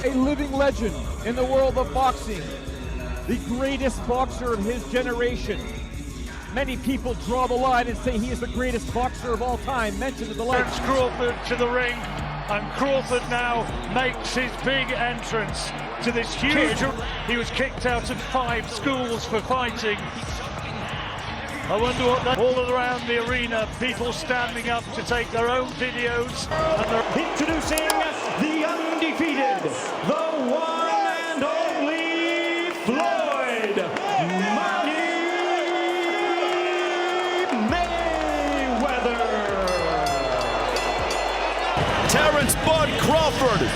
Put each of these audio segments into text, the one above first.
A living legend in the world of boxing, the greatest boxer of his generation. Many people draw the line and say he is the greatest boxer of all time, mentioned in the line. Terence Crawford to the ring, and Crawford now makes his big entrance to this huge... He was kicked out of 5 schools for fighting. I wonder what that... All around the arena, people standing up to take their own videos. And introducing the undefeated, the one and only Floyd Mayweather. Terence "Bud" Crawford.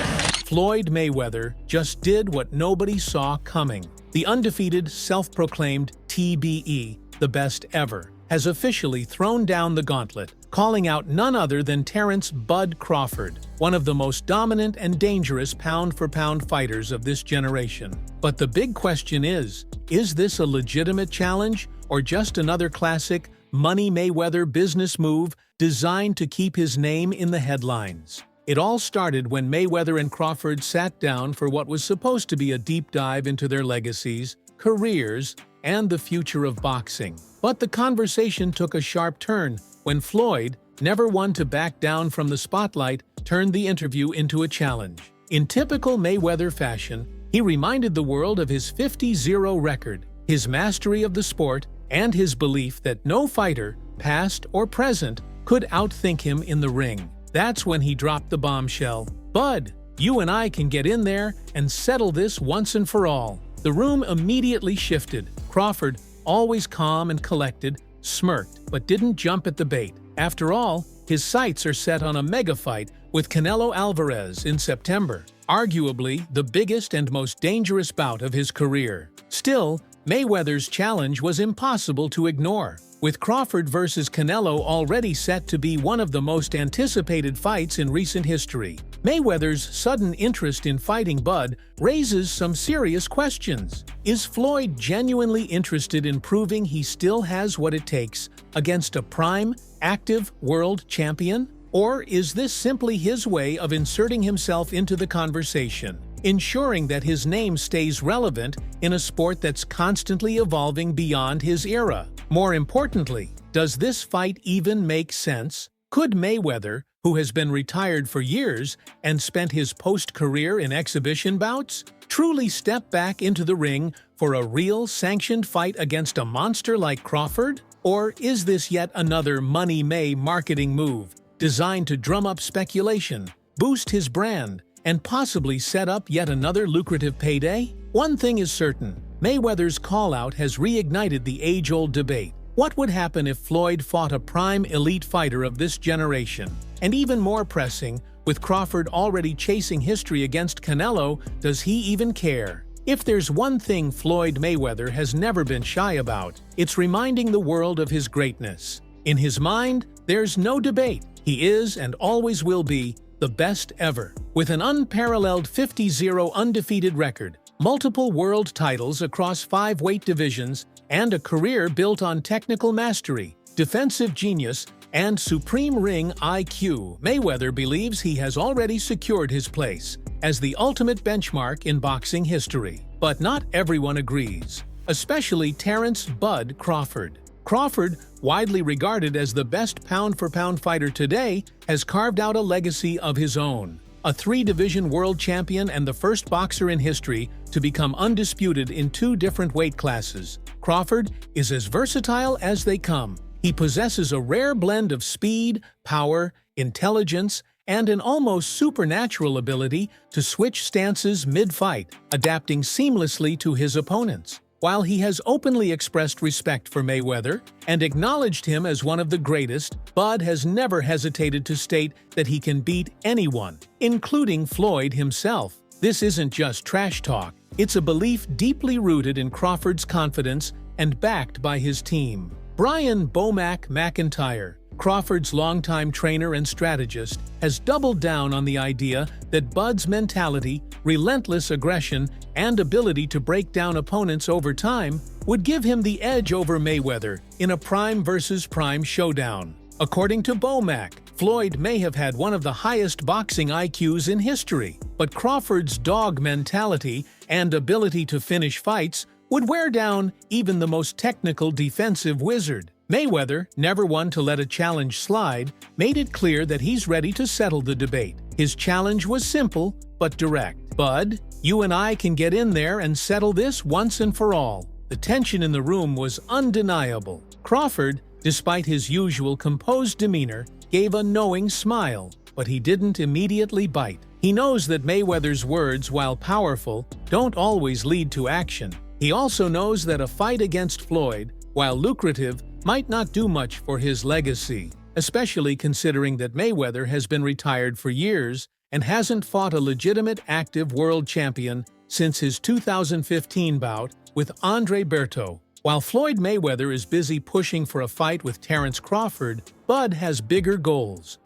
Floyd Mayweather just did what nobody saw coming. The undefeated, self-proclaimed TBE, the best ever, has officially thrown down the gauntlet, calling out none other than Terence "Bud" Crawford, one of the most dominant and dangerous pound-for-pound fighters of this generation. But the big question is this a legitimate challenge or just another classic Money Mayweather business move designed to keep his name in the headlines? It all started when Mayweather and Crawford sat down for what was supposed to be a deep dive into their legacies, careers, and the future of boxing. But the conversation took a sharp turn when Floyd, never one to back down from the spotlight, turned the interview into a challenge. In typical Mayweather fashion, he reminded the world of his 50-0 record, his mastery of the sport, and his belief that no fighter, past or present, could outthink him in the ring. That's when he dropped the bombshell. "Bud, you and I can get in there and settle this once and for all." The room immediately shifted. Crawford, always calm and collected, smirked but didn't jump at the bait. After all, his sights are set on a mega fight with Canelo Alvarez in September, arguably the biggest and most dangerous bout of his career. Still, Mayweather's challenge was impossible to ignore. With Crawford versus Canelo already set to be one of the most anticipated fights in recent history, Mayweather's sudden interest in fighting Bud raises some serious questions. Is Floyd genuinely interested in proving he still has what it takes against a prime, active world champion? Or is this simply his way of inserting himself into the conversation, ensuring that his name stays relevant in a sport that's constantly evolving beyond his era? More importantly, does this fight even make sense? Could Mayweather, who has been retired for years and spent his post-career in exhibition bouts, truly step back into the ring for a real sanctioned fight against a monster like Crawford? Or is this yet another Money May marketing move designed to drum up speculation, boost his brand, and possibly set up yet another lucrative payday? One thing is certain, Mayweather's call-out has reignited the age-old debate. What would happen if Floyd fought a prime elite fighter of this generation? And even more pressing, with Crawford already chasing history against Canelo, does he even care? If there's one thing Floyd Mayweather has never been shy about, it's reminding the world of his greatness. In his mind, there's no debate. He is and always will be the best ever. With an unparalleled 50-0 undefeated record, multiple world titles across 5 weight divisions, and a career built on technical mastery, defensive genius, and supreme ring IQ, Mayweather believes he has already secured his place as the ultimate benchmark in boxing history. But not everyone agrees, especially Terence "Bud" Crawford. Crawford, widely regarded as the best pound-for-pound fighter today, has carved out a legacy of his own. A 3-division world champion and the first boxer in history to become undisputed in 2 different weight classes, Crawford is as versatile as they come. He possesses a rare blend of speed, power, intelligence, and an almost supernatural ability to switch stances mid-fight, adapting seamlessly to his opponents. While he has openly expressed respect for Mayweather and acknowledged him as one of the greatest, Bud has never hesitated to state that he can beat anyone, including Floyd himself. This isn't just trash talk, it's a belief deeply rooted in Crawford's confidence and backed by his team. Brian "Bomac" McIntyre, Crawford's longtime trainer and strategist, has doubled down on the idea that Bud's mentality, relentless aggression, and ability to break down opponents over time would give him the edge over Mayweather in a prime versus prime showdown. According to Bomac, Floyd may have had one of the highest boxing IQs in history, but Crawford's dog mentality and ability to finish fights would wear down even the most technical defensive wizard. Mayweather, never one to let a challenge slide, made it clear that he's ready to settle the debate. His challenge was simple but direct. "Bud, you and I can get in there and settle this once and for all." The tension in the room was undeniable. Crawford, despite his usual composed demeanor, gave a knowing smile, but he didn't immediately bite. He knows that Mayweather's words, while powerful, don't always lead to action. He also knows that a fight against Floyd, while lucrative, might not do much for his legacy, especially considering that Mayweather has been retired for years and hasn't fought a legitimate active world champion since his 2015 bout with Andre Berto. While Floyd Mayweather is busy pushing for a fight with Terence Crawford, Bud has bigger goals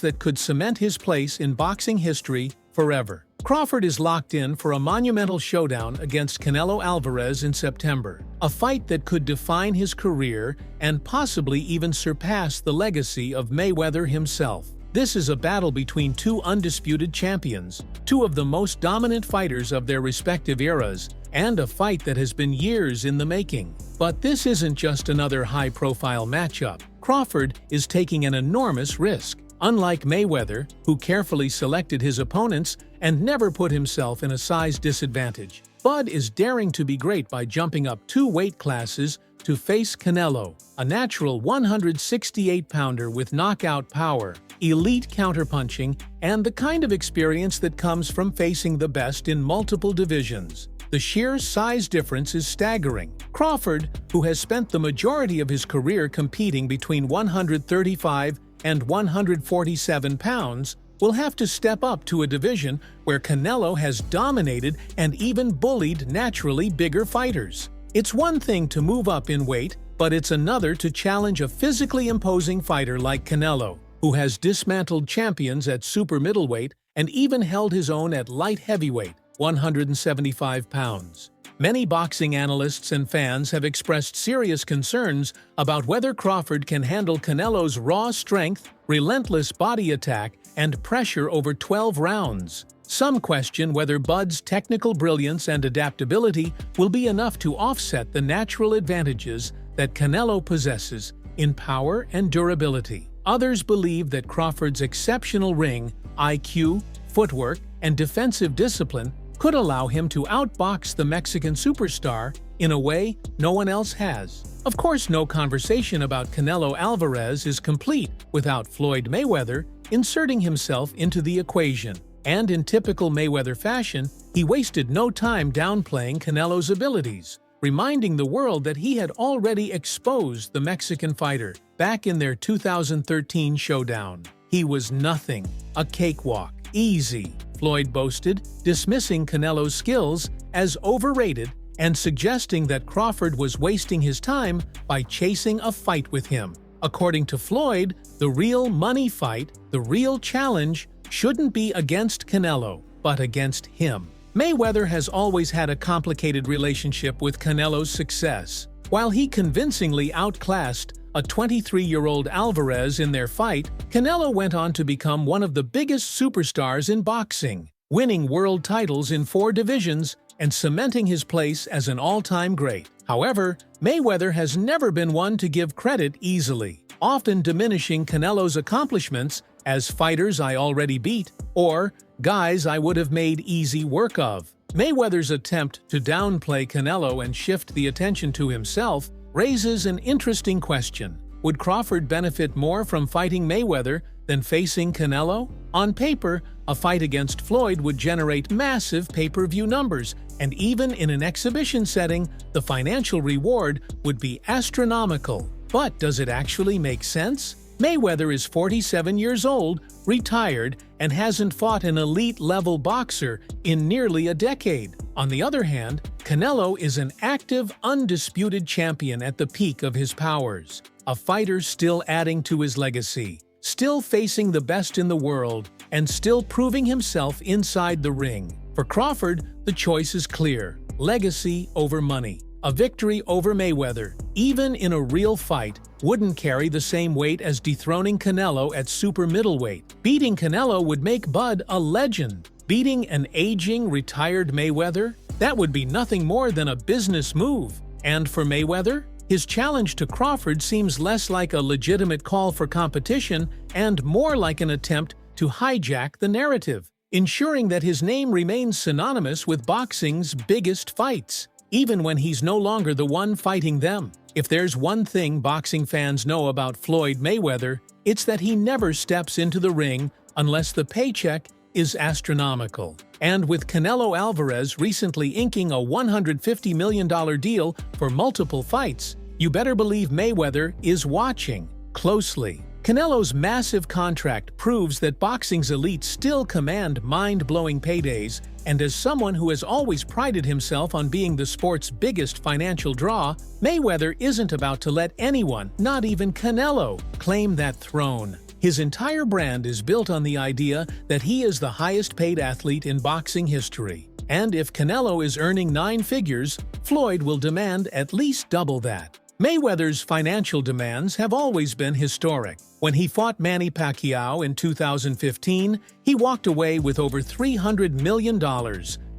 that could cement his place in boxing history forever. Crawford is locked in for a monumental showdown against Canelo Alvarez in September, a fight that could define his career and possibly even surpass the legacy of Mayweather himself. This is a battle between two undisputed champions, two of the most dominant fighters of their respective eras, and a fight that has been years in the making. But this isn't just another high-profile matchup. Crawford is taking an enormous risk. Unlike Mayweather, who carefully selected his opponents and never put himself in a size disadvantage, Bud is daring to be great by jumping up 2 weight classes to face Canelo, a natural 168-pounder with knockout power, elite counterpunching, and the kind of experience that comes from facing the best in multiple divisions. The sheer size difference is staggering. Crawford, who has spent the majority of his career competing between 135 and 147 pounds, will have to step up to a division where Canelo has dominated and even bullied naturally bigger fighters. It's one thing to move up in weight, but it's another to challenge a physically imposing fighter like Canelo, who has dismantled champions at super middleweight and even held his own at light heavyweight, 175 pounds. Many boxing analysts and fans have expressed serious concerns about whether Crawford can handle Canelo's raw strength, relentless body attack, and pressure over 12 rounds. Some question whether Bud's technical brilliance and adaptability will be enough to offset the natural advantages that Canelo possesses in power and durability. Others believe that Crawford's exceptional ring, IQ, footwork, and defensive discipline could allow him to outbox the Mexican superstar in a way no one else has. Of course, no conversation about Canelo Alvarez is complete without Floyd Mayweather inserting himself into the equation. And in typical Mayweather fashion, he wasted no time downplaying Canelo's abilities, reminding the world that he had already exposed the Mexican fighter back in their 2013 showdown. He was nothing, a cakewalk, easy, Floyd boasted, dismissing Canelo's skills as overrated and suggesting that Crawford was wasting his time by chasing a fight with him. According to Floyd, the real money fight, the real challenge, shouldn't be against Canelo, but against him. Mayweather has always had a complicated relationship with Canelo's success. While he convincingly outclassed a 23-year-old Alvarez in their fight, Canelo went on to become one of the biggest superstars in boxing, winning world titles in 4 divisions and cementing his place as an all-time great. However, Mayweather has never been one to give credit easily, often diminishing Canelo's accomplishments as "fighters I already beat" or "guys I would have made easy work of." Mayweather's attempt to downplay Canelo and shift the attention to himself raises an interesting question. Would Crawford benefit more from fighting Mayweather than facing Canelo? On paper, a fight against Floyd would generate massive pay-per-view numbers, and even in an exhibition setting, the financial reward would be astronomical. But does it actually make sense? Mayweather is 47 years old, retired, and hasn't fought an elite-level boxer in nearly a decade. On the other hand, Canelo is an active, undisputed champion at the peak of his powers, a fighter still adding to his legacy, still facing the best in the world, and still proving himself inside the ring. For Crawford, the choice is clear: legacy over money. A victory over Mayweather, even in a real fight, wouldn't carry the same weight as dethroning Canelo at super middleweight. Beating Canelo would make Bud a legend. Beating an aging, retired Mayweather? That would be nothing more than a business move. And for Mayweather, his challenge to Crawford seems less like a legitimate call for competition and more like an attempt to hijack the narrative, ensuring that his name remains synonymous with boxing's biggest fights, even when he's no longer the one fighting them. If there's one thing boxing fans know about Floyd Mayweather, it's that he never steps into the ring unless the paycheck is astronomical. And with Canelo Alvarez recently inking a $150 million deal for multiple fights, you better believe Mayweather is watching closely. Canelo's massive contract proves that boxing's elites still command mind-blowing paydays, and as someone who has always prided himself on being the sport's biggest financial draw, Mayweather isn't about to let anyone, not even Canelo, claim that throne. His entire brand is built on the idea that he is the highest-paid athlete in boxing history. And if Canelo is earning 9 figures, Floyd will demand at least double that. Mayweather's financial demands have always been historic. When he fought Manny Pacquiao in 2015, he walked away with over $300 million,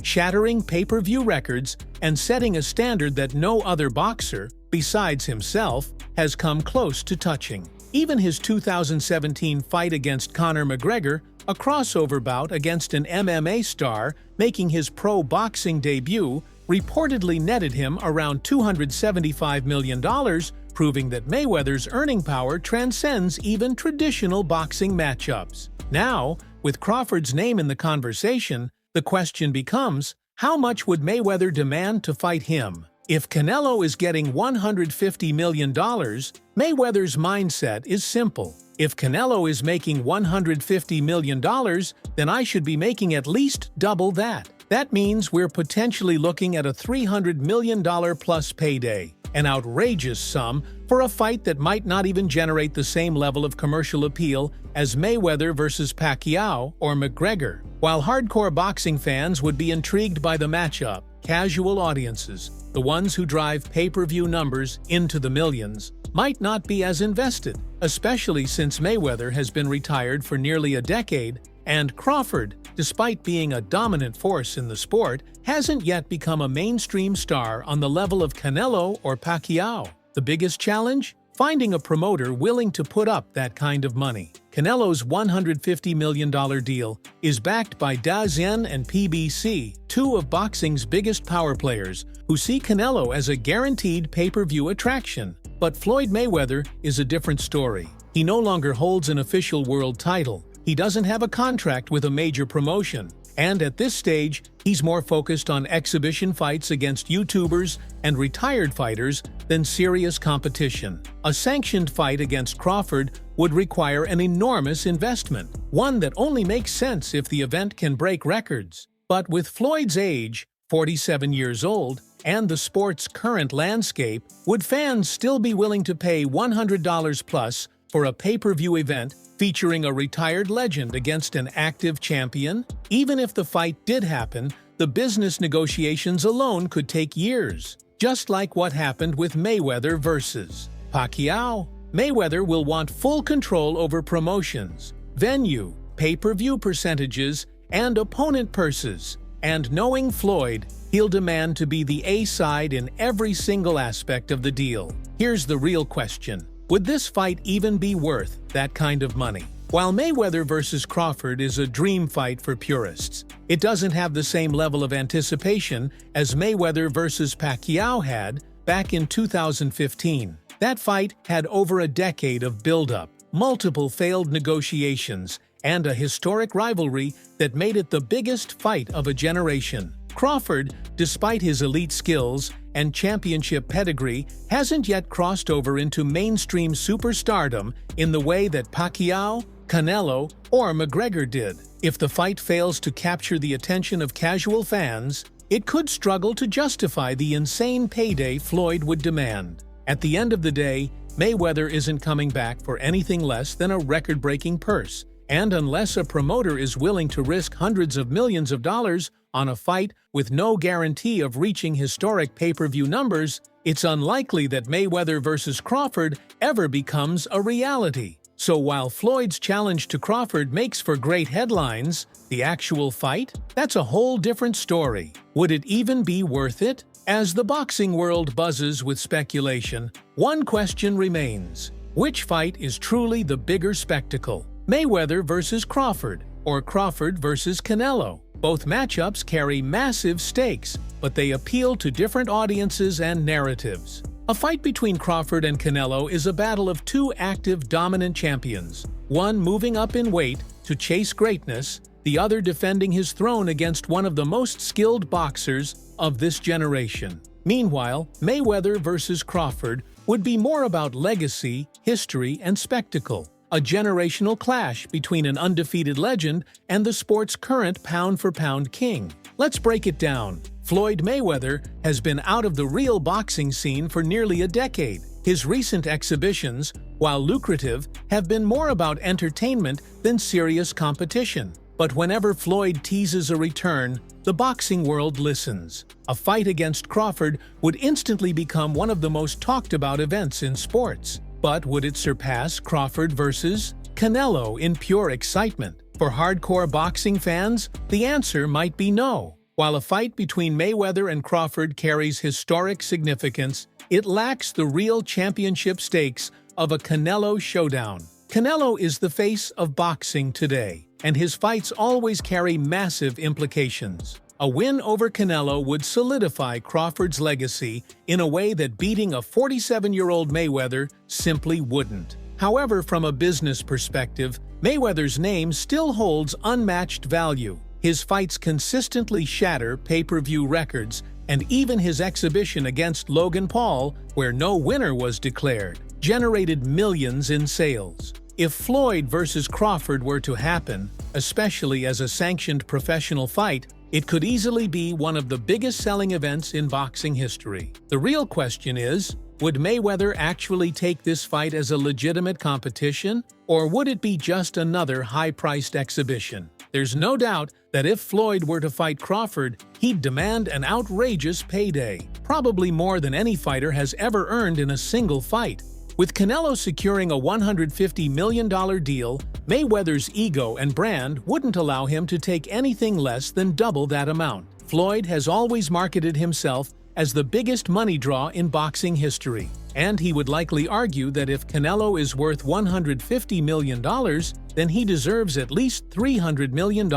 shattering pay-per-view records and setting a standard that no other boxer, besides himself, has come close to touching. Even his 2017 fight against Conor McGregor, a crossover bout against an MMA star making his pro boxing debut, reportedly netted him around $275 million, proving that Mayweather's earning power transcends even traditional boxing matchups. Now, with Crawford's name in the conversation, the question becomes, how much would Mayweather demand to fight him? If Canelo is getting $150 million, Mayweather's mindset is simple. If Canelo is making $150 million, then I should be making at least double that. That means we're potentially looking at a $300 million plus payday, an outrageous sum for a fight that might not even generate the same level of commercial appeal as Mayweather versus Pacquiao or McGregor. While hardcore boxing fans would be intrigued by the matchup, casual audiences, the ones who drive pay-per-view numbers into the millions, might not be as invested, especially since Mayweather has been retired for nearly a decade, and Crawford, despite being a dominant force in the sport, hasn't yet become a mainstream star on the level of Canelo or Pacquiao. The biggest challenge? Finding a promoter willing to put up that kind of money. Canelo's $150 million deal is backed by DAZN and PBC, 2 of boxing's biggest power players, who see Canelo as a guaranteed pay-per-view attraction. But Floyd Mayweather is a different story. He no longer holds an official world title. He doesn't have a contract with a major promotion. And at this stage, he's more focused on exhibition fights against YouTubers and retired fighters than serious competition. A sanctioned fight against Crawford would require an enormous investment, one that only makes sense if the event can break records. But with Floyd's age, 47 years old, and the sport's current landscape, would fans still be willing to pay $100 plus for a pay-per-view event featuring a retired legend against an active champion? Even if the fight did happen, the business negotiations alone could take years, just like what happened with Mayweather versus Pacquiao. Mayweather will want full control over promotions, venue, pay-per-view percentages, and opponent purses. And knowing Floyd, he'll demand to be the A-side in every single aspect of the deal. Here's the real question. Would this fight even be worth that kind of money? While Mayweather versus Crawford is a dream fight for purists, it doesn't have the same level of anticipation as Mayweather versus Pacquiao had back in 2015. That fight had over a decade of build-up, multiple failed negotiations, and a historic rivalry that made it the biggest fight of a generation. Crawford, despite his elite skills and championship pedigree, hasn't yet crossed over into mainstream superstardom in the way that Pacquiao, Canelo, or McGregor did. If the fight fails to capture the attention of casual fans, it could struggle to justify the insane payday Floyd would demand. At the end of the day, Mayweather isn't coming back for anything less than a record-breaking purse, and unless a promoter is willing to risk hundreds of millions of dollars on a fight with no guarantee of reaching historic pay-per-view numbers, it's unlikely that Mayweather vs. Crawford ever becomes a reality. So while Floyd's challenge to Crawford makes for great headlines, the actual fight? That's a whole different story. Would it even be worth it? As the boxing world buzzes with speculation, one question remains. Which fight is truly the bigger spectacle? Mayweather vs. Crawford, or Crawford vs. Canelo? Both matchups carry massive stakes, but they appeal to different audiences and narratives. A fight between Crawford and Canelo is a battle of two active, dominant champions, one moving up in weight to chase greatness, the other defending his throne against one of the most skilled boxers of this generation. Meanwhile, Mayweather vs. Crawford would be more about legacy, history, and spectacle, a generational clash between an undefeated legend and the sport's current pound-for-pound king. Let's break it down. Floyd Mayweather has been out of the real boxing scene for nearly a decade. His recent exhibitions, while lucrative, have been more about entertainment than serious competition. But whenever Floyd teases a return, the boxing world listens. A fight against Crawford would instantly become one of the most talked about events in sports. But would it surpass Crawford vs. Canelo in pure excitement? For hardcore boxing fans, the answer might be no. While a fight between Mayweather and Crawford carries historic significance, it lacks the real championship stakes of a Canelo showdown. Canelo is the face of boxing today, and his fights always carry massive implications. A win over Canelo would solidify Crawford's legacy in a way that beating a 47-year-old Mayweather simply wouldn't. However, from a business perspective, Mayweather's name still holds unmatched value. His fights consistently shatter pay-per-view records, and even his exhibition against Logan Paul, where no winner was declared, generated millions in sales. If Floyd vs. Crawford were to happen, especially as a sanctioned professional fight, it could easily be one of the biggest selling events in boxing history. The real question is, would Mayweather actually take this fight as a legitimate competition, or would it be just another high-priced exhibition? There's no doubt that if Floyd were to fight Crawford, he'd demand an outrageous payday, probably more than any fighter has ever earned in a single fight. With Canelo securing a $150 million deal, Mayweather's ego and brand wouldn't allow him to take anything less than double that amount. Floyd has always marketed himself as the biggest money draw in boxing history, and he would likely argue that if Canelo is worth $150 million, then he deserves at least $300 million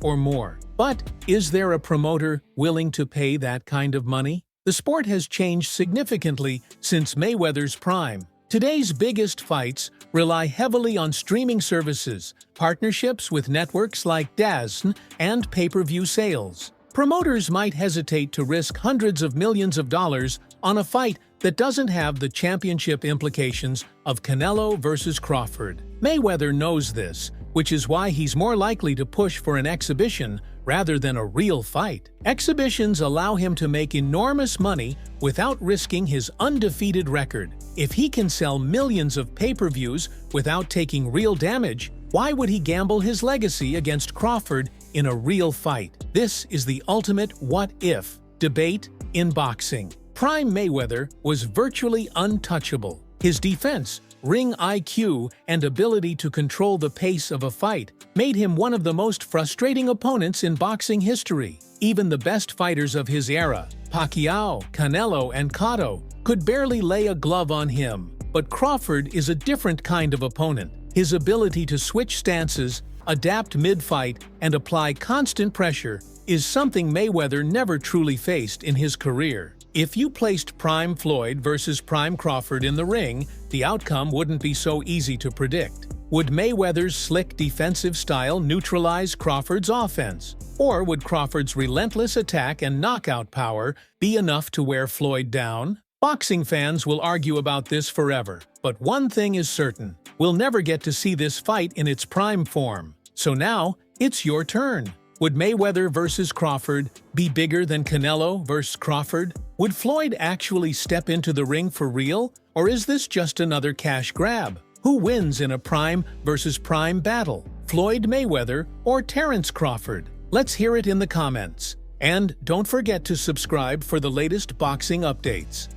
or more. But is there a promoter willing to pay that kind of money? The sport has changed significantly since Mayweather's prime. Today's biggest fights rely heavily on streaming services, partnerships with networks like DAZN, and pay-per-view sales. Promoters might hesitate to risk hundreds of millions of dollars on a fight that doesn't have the championship implications of Canelo vs. Crawford. Mayweather knows this, which is why he's more likely to push for an exhibition rather than a real fight. Exhibitions allow him to make enormous money without risking his undefeated record. If he can sell millions of pay-per-views without taking real damage, why would he gamble his legacy against Crawford in a real fight? This is the ultimate what-if debate in boxing. Prime Mayweather was virtually untouchable. His defense, ring IQ, and ability to control the pace of a fight made him one of the most frustrating opponents in boxing history. Even the best fighters of his era, Pacquiao, Canelo, and Cotto, could barely lay a glove on him. But Crawford is a different kind of opponent. His ability to switch stances, adapt mid-fight, and apply constant pressure is something Mayweather never truly faced in his career. If you placed Prime Floyd versus Prime Crawford in the ring, the outcome wouldn't be so easy to predict. Would Mayweather's slick defensive style neutralize Crawford's offense? Or would Crawford's relentless attack and knockout power be enough to wear Floyd down? Boxing fans will argue about this forever, but one thing is certain: we'll never get to see this fight in its prime form. So now, it's your turn. Would Mayweather versus Crawford be bigger than Canelo versus Crawford? Would Floyd actually step into the ring for real, or is this just another cash grab? Who wins in a prime versus prime battle, Floyd Mayweather or Terence Crawford? Let's hear it in the comments. And don't forget to subscribe for the latest boxing updates.